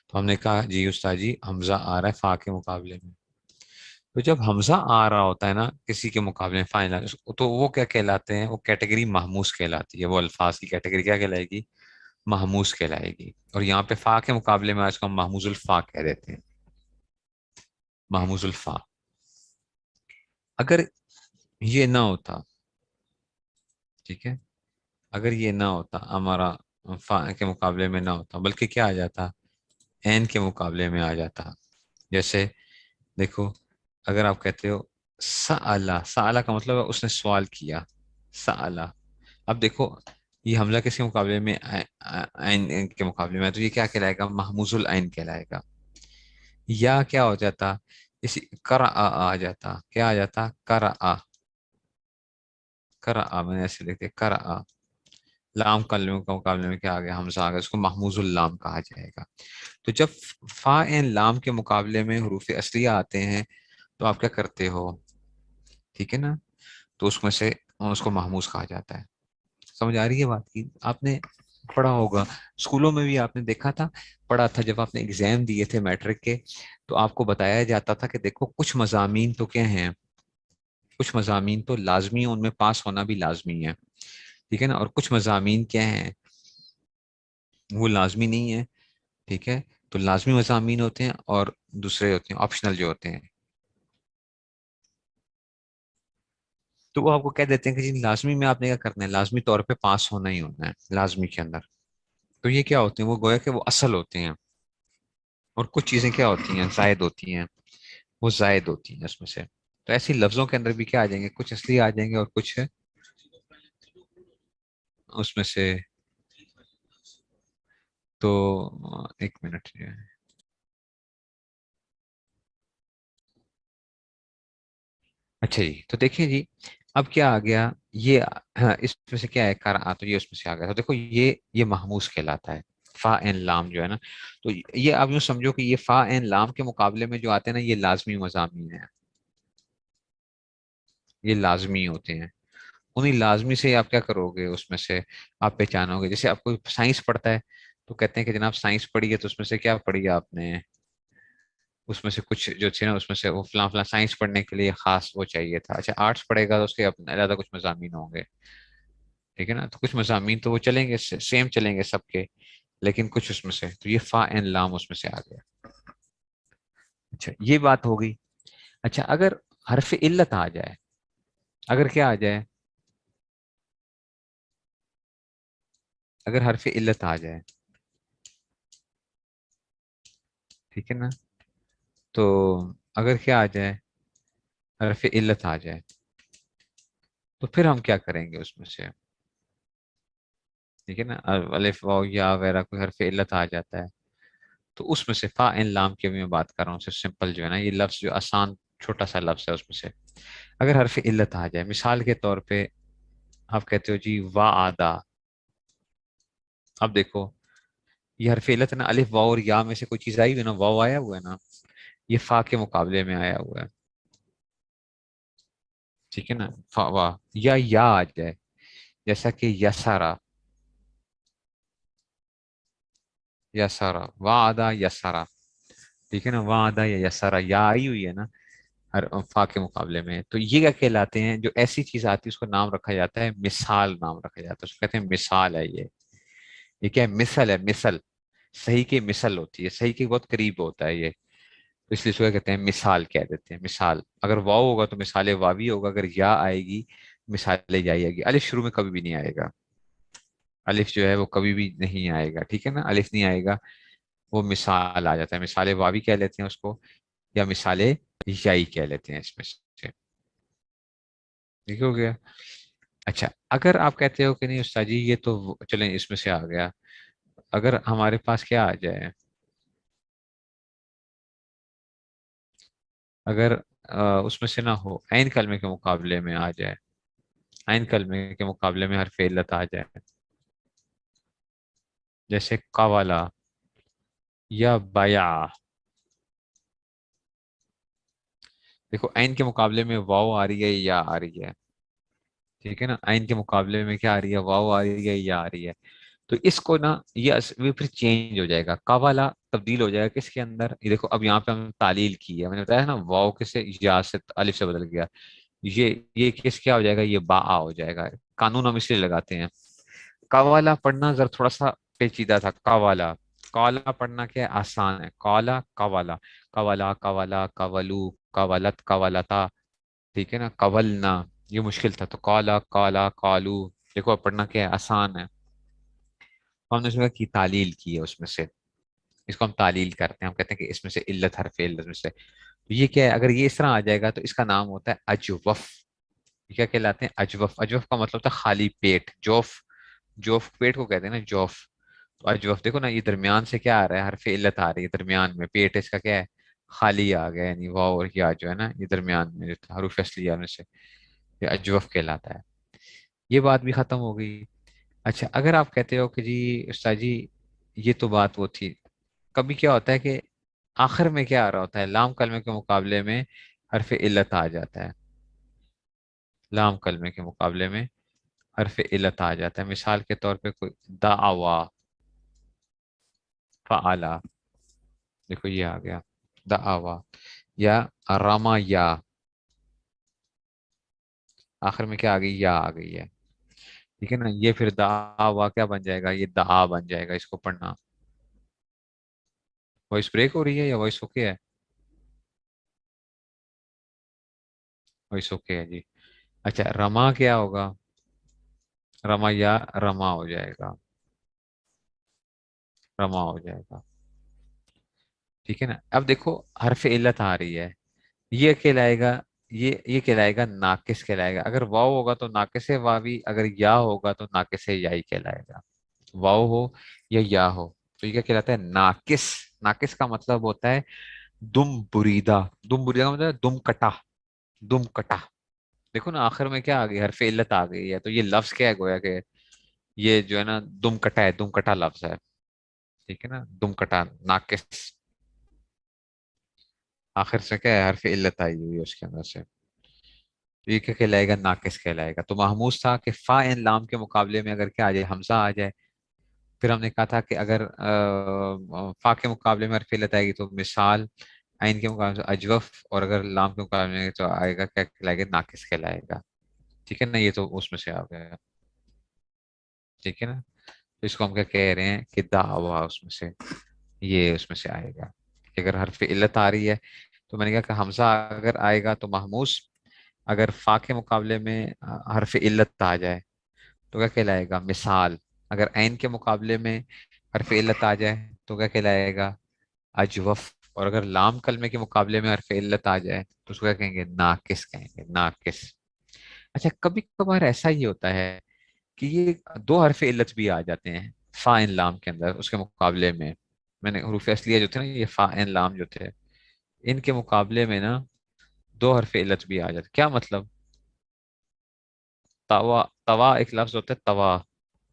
تو ہم نے کہا جی استاد جی حمزہ آ رہا ہے فا کے مقابلے میں. تو جب حمزہ آ رہا ہوتا ہے نا کسی کے مقابلے میں فائنل، تو وہ کیا کہلاتے ہیں، وہ کیٹیگری محموس کہلاتی ہے. وہ الفاظ کی کیٹیگری کیا کہلائے گی، محموس کہلائے گی. اور یہاں پہ فا کے مقابلے میں آج کو ہم محموز الفا کہہ دیتے ہیں، محموز الفا. اگر یہ نہ ہوتا، ٹھیک ہے، اگر یہ نہ ہوتا ہمارا فا کے مقابلے میں نہ ہوتا، بلکہ کیا آ جاتا، این کے مقابلے میں آ جاتا. جیسے دیکھو، اگر آپ کہتے ہو سألہ، سألہ کا مطلب ہے اس نے سوال کیا، سألہ. اب دیکھو یہ حمزہ کس کے مقابلے میں، عین کے مقابلے میں ہے، تو یہ کیا کہلائے گا، محموز العین کہلائے گا. یا کیا ہو جاتا، اسی کرآ آ جاتا، کیا آ جاتا، کرآ. کرآ میں نے ایسے لکھتے کرآ. لام کلموں کے مقابلے میں کیا آ گیا، حمزہ آ گیا، اس کو محموز اللام کہا جائے گا. تو جب فا این لام کے مقابلے میں حروف اصلیہ آتے ہیں تو آپ کیا کرتے ہو، ٹھیک ہے نا، تو اس میں سے اس کو محموز کہا جاتا ہے. سمجھ آ رہی ہے بات کی، آپ نے پڑھا ہوگا اسکولوں میں بھی، آپ نے دیکھا تھا، پڑھا تھا جب آپ نے ایگزام دیے تھے میٹرک کے، تو آپ کو بتایا جاتا تھا کہ دیکھو کچھ مضامین تو کیا ہیں، کچھ مضامین تو لازمی ہیں، ان میں پاس ہونا بھی لازمی ہے. ٹھیک ہے نا، اور کچھ مضامین کیا ہیں، وہ لازمی نہیں ہے. ٹھیک ہے، تو لازمی مضامین ہوتے ہیں اور دوسرے ہوتے ہیں آپشنل جو ہوتے ہیں. تو وہ آپ کو کہہ دیتے ہیں کہ جی لازمی میں آپ نے کیا کرنا ہے، لازمی طور پہ پاس ہونا ہی ہونا ہے لازمی کے اندر. تو یہ کیا ہوتے ہیں، وہ گویا کہ وہ اصل ہوتے ہیں. اور کچھ چیزیں کیا ہوتی ہیں، زائد ہوتی ہیں، وہ زائد ہوتی ہیں اس میں سے. تو ایسی لفظوں کے اندر بھی کیا آ جائیں گے، کچھ اصلی آ جائیں گے اور کچھ اس میں سے. تو ایک منٹ جو ہے، اچھا جی، تو دیکھیں جی اب کیا آ گیا یہ، ہاں اس میں سے کیا ہے، کرا، تو یہ اس میں سے آ گیا. تو دیکھو یہ محموس کہلاتا ہے، فا این لام جو ہے نا. تو یہ آپ یوں سمجھو کہ یہ فا این لام کے مقابلے میں جو آتے ہیں نا، یہ لازمی مضامین ہیں، یہ لازمی ہوتے ہیں. انہیں لازمی سے آپ کیا کرو گے، اس میں سے آپ پہچانو گے. جیسے آپ کو سائنس پڑھتا ہے تو کہتے ہیں کہ جناب سائنس پڑھی ہے، تو اس میں سے کیا پڑھی ہے آپ نے، اس میں سے کچھ جو تھے نا، اس میں سے وہ فلاں فلاں سائنس پڑھنے کے لیے خاص وہ چاہیے تھا. اچھا آرٹس پڑھے گا تو اس کے اپنے علیحدہ کچھ مضامین ہوں گے. ٹھیک ہے نا، تو کچھ مضامین تو وہ چلیں گے، سیم چلیں گے سب کے، لیکن کچھ اس میں سے. تو یہ فا این لام اس میں سے آ گیا. اچھا یہ بات ہو گئی. اچھا اگر حرف علت آ جائے، اگر کیا آ جائے، اگر حرف علت آ جائے، ٹھیک ہے نا، تو اگر کیا آ جائے، حرف علت آ جائے، تو پھر ہم کیا کریں گے اس میں سے. ٹھیک ہے نا، الف واو یا وغیرہ کوئی حرف علت آ جاتا ہے، تو اس میں سے فا ان لام کی بھی میں بات کر رہا ہوں، صرف سمپل جو ہے نا، یہ لفظ جو آسان چھوٹا سا لفظ ہے، اس میں سے اگر حرف علت آ جائے، مثال کے طور پہ آپ کہتے ہو جی وا آدا. اب دیکھو یہ حرف علت ہے نا، الف واو اور یا میں سے کوئی چیز آئی ہوئی ہے نا، واو آیا ہوا ہے نا، یہ فا کے مقابلے میں آیا ہوا ہے. ٹھیک ہے نا، فا وا یا آ جائے، جیسا کہ یسارا، یسارا وا آدا یسارا. ٹھیک ہے نا، وہاں آدھا یا یسارا یا آئی ہوئی ہے نا ہر فا کے مقابلے میں. تو یہ کیا کہلاتے ہیں، جو ایسی چیز آتی ہے اس کو نام رکھا جاتا ہے مثال، نام رکھا جاتا ہے، اس کو کہتے ہیں مثال ہے یہ. یہ کیا ہے؟ مثل ہے، مثل، صحیح کی مثل ہوتی ہے، صحیح کے بہت قریب ہوتا ہے یہ، تو اس لیے اس کو کیا کہتے ہیں، مثال کہہ دیتے ہیں، مثال۔ اگر واو ہوگا تو مثال واوی ہوگا، اگر یا آئے گی مثال یا آئے گی۔ الف شروع میں کبھی بھی نہیں آئے گا، الف جو ہے وہ کبھی بھی نہیں آئے گا، ٹھیک ہے نا، الف نہیں آئے گا، وہ مثال آ جاتا ہے، مثال واوی کہہ لیتے ہیں اس کو، یا مثال یائی کہہ لیتے ہیں اس میں سے، ٹھیک ہو گیا۔ اچھا، اگر آپ کہتے ہو کہ نہیں استاد جی یہ تو چلیں اس میں سے آ گیا، اگر ہمارے پاس کیا آ جائے، اگر اس میں سے نہ ہو، عین کلمے کے مقابلے میں آ جائے، عین کلمے کے مقابلے میں حرف علت آ جائے، جیسے قوالا یا بایا، دیکھو عین کے مقابلے میں واو آ رہی ہے یا آ رہی ہے، ٹھیک ہے نا، عین کے مقابلے میں کیا آ رہی ہے، واو آ رہی ہے یا آ رہی ہے، تو اس کو نا یہ پھر چینج ہو جائے گا، قوالا تبدیل ہو جائے گا کس کے اندر، یہ دیکھو اب یہاں پہ ہم تعلیل کی ہے، میں نے بتایا نا واو کس سے، یا سے، الف سے بدل گیا، یہ کس کیا ہو جائے گا، یہ با ہو جائے گا، قانون ہم اس لیے لگاتے ہیں۔ قوالا پڑھنا ذرا تھوڑا سا پیچیدہ تھا، قوالا، قوالا پڑھنا کیا ہے، آسان ہے، قوالا قوالا، قوالا قوالا قولو قولت قولتا، ٹھیک ہے نا، قولنا یہ مشکل تھا، تو قالا قالا قالو، دیکھو اب پڑھنا کیا ہے، آسان ہے، ہم نے اس میں کی تعلیل کی ہے اس میں سے، اس کو ہم تعلیل کرتے ہیں، ہم کہتے ہیں کہ اس میں سے علت حرف علت میں سے، تو یہ کیا ہے، اگر یہ اس طرح آ جائے گا تو اس کا نام ہوتا ہے اجوف، یہ کیا کہلاتے ہیں، اجوف، اجوف کا مطلب ہوتا ہے خالی پیٹ، جوف، جوف پیٹ کو کہتے ہیں نا جوف، تو اجوف دیکھو نا، یہ درمیان سے کیا آ رہا ہے، حرف علت آ رہی ہے درمیان میں، پیٹ اس کا کیا ہے، خالی آ گیا، یعنی واو اور یا جو ہے نا یہ درمیان میں جو حروف اصلیہ میں سے، یہ اجوف کہلاتا ہے، یہ بات بھی ختم ہو گئی۔ اچھا، اگر آپ کہتے ہو کہ جی استاد جی یہ تو بات وہ تھی، کبھی کیا ہوتا ہے کہ آخر میں کیا آ رہا ہوتا ہے، لام کلمے کے مقابلے میں حرف علت آ جاتا ہے، لام کلمے کے مقابلے میں حرف علت آ جاتا ہے، مثال کے طور پہ کوئی دعوا، فعلا، دیکھو یہ آ گیا دعوا، یا راما یا، آخر میں کیا آ گئی، یا آ گئی ہے، ٹھیک ہے نا، یہ پھر دعوا کیا بن جائے گا، یہ دعا بن جائے گا، اس کو پڑھنا، وائس بریک ہو رہی ہے یا وائس اوکے ہے، وائس اوکے ہے جی۔ اچھا، رما کیا ہوگا، رما یا رما ہو جائے گا، رما ہو جائے گا، ٹھیک ہے نا، اب دیکھو حرف علت آ رہی ہے، یہ کہلائے گا، یہ کہلائے گا ناقص کہلائے گا، اگر واو ہوگا تو ناقص واوی، اگر یا ہوگا تو ناقص یائی کہلائے گا، واو ہو یا ہو، تو یہ کیا کہلاتا ہے، ناقص، ناقص کا مطلب ہوتا ہے دم بریدہ، دم بریدہ کا مطلب ہے دم کٹا، دم کٹا، دیکھو نا آخر میں کیا آ گئی، حرف علت آ گئی ہے، تو یہ لفظ کیا ہے، گویا کہ یہ جو ہے نا دم کٹا ہے، دم کٹا لفظ ہے، ٹھیک ہے نا، دم کٹا، ناقص، آخر سے کیا ہے، حرف علت آئی ہوئی ہے اس کے اندر سے، تو یہ کیا کہلائے گا، ناقص کہلائے گا، تو محموز تھا کہ فا ان لام کے مقابلے میں اگر کیا آ جائے، حمزہ آ جائے، پھر ہم نے کہا تھا کہ اگر فا کے مقابلے میں حرف علت آئے گی تو مثال، عین کے مقابلے میں اجوف، اور اگر لام کے مقابلے میں تو آئے گا کیا کہلائے گا، ناقص کہلائے گا، ٹھیک ہے نا، یہ تو اس میں سے آ گیا، ٹھیک ہے نا، تو اس کو ہم کیا کہہ رہے ہیں کہ دعوا، اس میں سے یہ اس میں سے آئے گا، اگر حرف علت آ رہی ہے تو میں نے کہا کہ حمزہ اگر آئے گا تو محموس، اگر فا کے مقابلے میں حرف علت آ جائے تو کیا کہلائے گا، مثال، اگر عین کے مقابلے میں حرف علت آ جائے تو کیا کہلائے گا، اجوف، اور اگر لام کلمے کے مقابلے میں حرف علت آ جائے تو اس کو کیا کہیں گے، ناقص کہیں گے، ناقص۔ اچھا، کبھی کبھار ایسا ہی ہوتا ہے کہ یہ دو حرف علت بھی آ جاتے ہیں فا ان لام کے اندر، اس کے مقابلے میں نے حروف اصلیہ جو تھے نا، یہ فا ان لام جو تھے، ان کے مقابلے میں نا دو حرف علت بھی آ جاتے، کیا مطلب، توا، توا ایک لفظ ہوتا ہے، توا،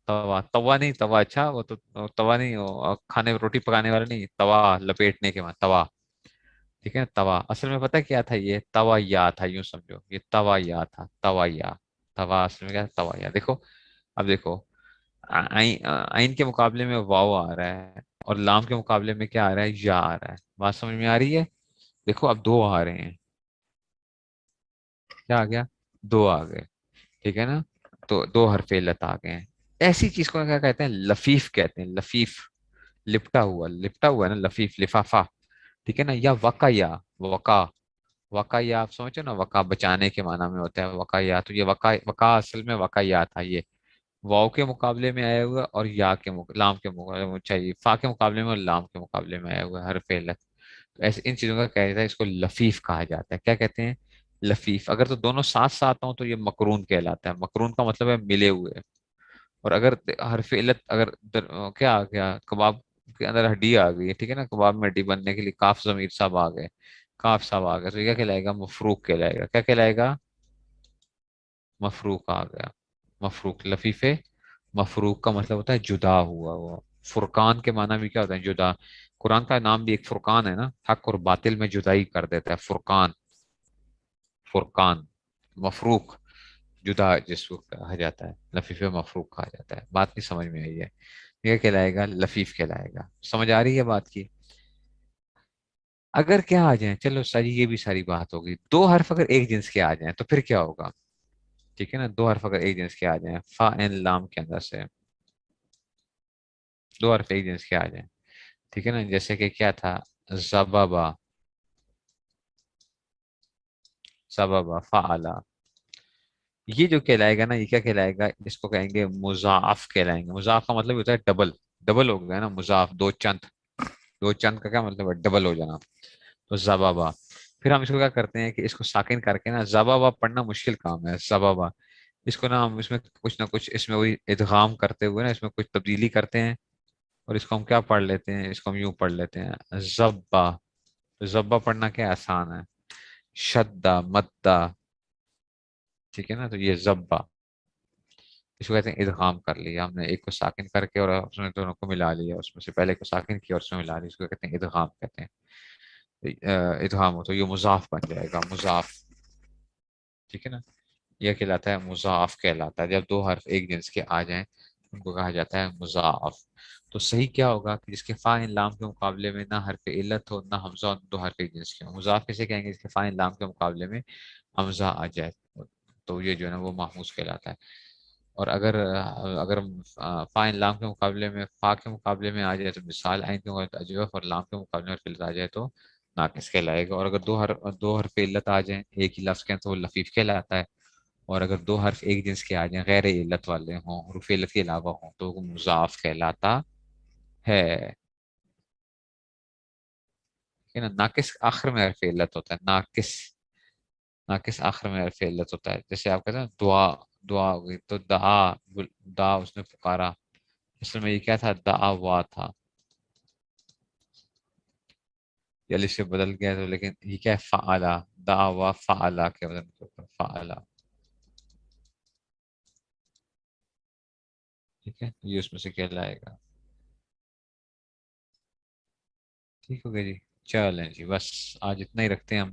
توا، توا نہیں، توا اچھا وہ تو توا نہیں، وہ کھانے روٹی پکانے والا نہیں، توا لپیٹنے کے بعد توا، ٹھیک ہے، توا اصل میں پتہ کیا تھا، یہ توا یا تھا، یوں سمجھو یہ توا یا تھا، توا یا، توا اصل میں کیا تھا، توا یا، دیکھو اب دیکھو عین کے مقابلے میں واو آ رہا ہے، اور لام کے مقابلے میں کیا آ رہا ہے، یا آ رہا ہے، بات سمجھ میں آ رہی ہے، دیکھو اب دو آ رہے ہیں، کیا آ گیا، دو آ گئے، ٹھیک ہے نا، تو دو حرف علت آ گئے ہیں، ایسی چیز کو کیا کہتے ہیں؟ لفیف کہتے ہیں. لفیف لپٹا ہوا ہے نا، لفیف لفافہ. ٹھیک ہے نا. یا وقا یا وقا. وقا یا آپ سمجھو نا، وقا بچانے کے معنی میں ہوتا ہے وقا یا. تو یہ وقا اصل میں وقا یا تھا. یہ واو کے مقابلے میں آیا ہوا اور یا کے لام کے مقابلے میں، چاہیے فا کے مقابلے میں اور لام کے مقابلے میں آیا ہوا ہے حرف علت. تو ایسے ان چیزوں کا کہا جاتا ہے، اس کو لفیف کہا جاتا ہے. کیا کہتے ہیں؟ لفیف. اگر تو دونوں ساتھ ساتھ ہوں تو یہ مقرون کہلاتا ہے. مقرون کا مطلب ہے ملے ہوئے. اور اگر حرف علت اگر کیا آ گیا، کباب کے اندر ہڈی آ گئی ہے، ٹھیک ہے نا، کباب میں ہڈی بننے کے لیے کاف ضمیر صاحب آ گئے، کاف صاحب آ گئے، تو یہ کیا کہلائے گا؟ مفروق کہلائے گا. کیا کہلائے گا؟ مفروق آ گیا. مفروق لفیفے. مفروق کا مطلب ہوتا ہے جدا ہوا ہوا. فرقان کے معنی بھی کیا ہوتا ہے؟ جدا. قرآن کا نام بھی ایک فرقان ہے نا، حق اور باطل میں جدائی کر دیتا ہے. فرقان. فرقان. مفروق جدا جس کو کہا جاتا ہے، لفیف مفروق کہا جاتا ہے. بات نہیں سمجھ میں آئی ہے؟ یہ کہلائے گا لفیف کہلائے گا. سمجھ آ رہی ہے بات کی؟ اگر کیا آ جائیں، چلو ساری یہ بھی ساری بات ہوگی. دو حرف اگر ایک جنس کے آ جائیں تو پھر کیا ہوگا؟ ٹھیک ہے نا. دو حرف اگر ایک جنس کے آ جائیں، فا این لام کے اندر سے دو حرف ایک جنس کے آ جائیں، ٹھیک ہے نا. جیسے کہ کیا تھا؟ زبابا. سببا فعلا. یہ جو کہلائے گا نا، یہ کیا کہلائے گا؟ اس کو کہیں گے مضاعف کہلائیں گے. مضاعف کا مطلب ہوتا ہے ڈبل. ڈبل ہو گیا نا مضاعف. دو چند. دو چند کا کیا مطلب ہے؟ ڈبل ہو جانا. تو زبابا. پھر ہم اس کو کیا کرتے ہیں کہ اس کو ساکن کر کے نا، زبابا پڑھنا مشکل کام ہے. زبابا. اس کو نا ہم اس میں کچھ نہ کچھ اس میں وہی ادغام کرتے ہوئے نا، اس میں کچھ تبدیلی کرتے ہیں، اور اس کو ہم کیا پڑھ لیتے ہیں؟ اس کو ہم یوں پڑھ لیتے ہیں زبا. زبا پڑھنا کیا آسان ہے. شدہ مدہ. ٹھیک ہے نا. تو یہ زبا. اس کو کہتے ہیں ادغام کر لیا ہم نے، ایک کو ساکن کر کے اور اس میں دونوں کو ملا لیا. اس میں سے پہلے کو ساکن کیا اور اس میں ملا لیا. اس کو کہتے ہیں ادغام کہتے ہیں. ادغام ہو تو یہ مضاف بن جائے گا. مضاف. ٹھیک ہے نا. یہ کہلاتا ہے مضاف کہلاتا ہے. جب دو حرف ایک جنس کے آ جائیں ان کو کہا جاتا ہے مضاف. تو صحیح کیا ہوگا کہ جس کے فاعل لام کے مقابلے میں نہ حرف علت ہو نہ حمزہ ہو، دو حرف ایک جنس کے ہوں. مضاف کیسے کہیں گے؟ جس کے فاعل لام کے مقابلے میں حمزہ آ جائے تو یہ جو ہے نا وہ محموز کہلاتا ہے. اور اگر فاعل لام کے مقابلے میں فا کے مقابلے میں آ جائے تو مثال، عین کے مقابلے اجوف، اور لام کے مقابلے میں علت آ جائے تو ناقص کہلائے گا. اور اگر دو حرف علت آ جائیں ایک ہی لفظ کے تو وہ لفیف کہلاتا ہے. اور اگر دو حرف ایک جنس کے آ جائیں غیر علت والے ہوں، حروف علت کے علاوہ ہوں، تو وہ مضاف کہلاتا ہے. ٹھیک ہے نا. ناقص آخر میں حرف علت ہوتا ہے. ناقص. ناقص آخر میں حرف علت ہوتا ہے. جیسے آپ کہتے ہیں دعا. دعا ہو گئی تو دعا. دعا اس نے پکارا. اصل میں یہ کیا تھا؟ دعا وا تھا. یہ الف سے بدل گیا تو، لیکن یہ کیا ہے؟ فعلا. دعا وا فعلا کے وزن کے اوپر فعلا. ٹھیک ہے. یہ اس میں سے کیا لائے گا؟ ٹھیک ہو گیا جی. چلیں جی بس آج اتنا ہی رکھتے ہیں ہم.